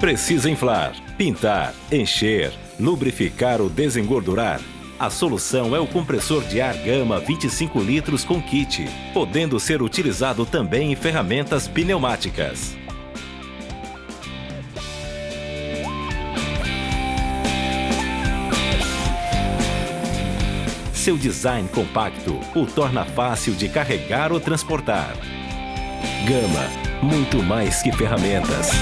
Precisa inflar, pintar, encher, lubrificar ou desengordurar? A solução é o compressor de ar Gama 25 litros com kit, podendo ser utilizado também em ferramentas pneumáticas. Seu design compacto o torna fácil de carregar ou transportar. Gama, muito mais que ferramentas.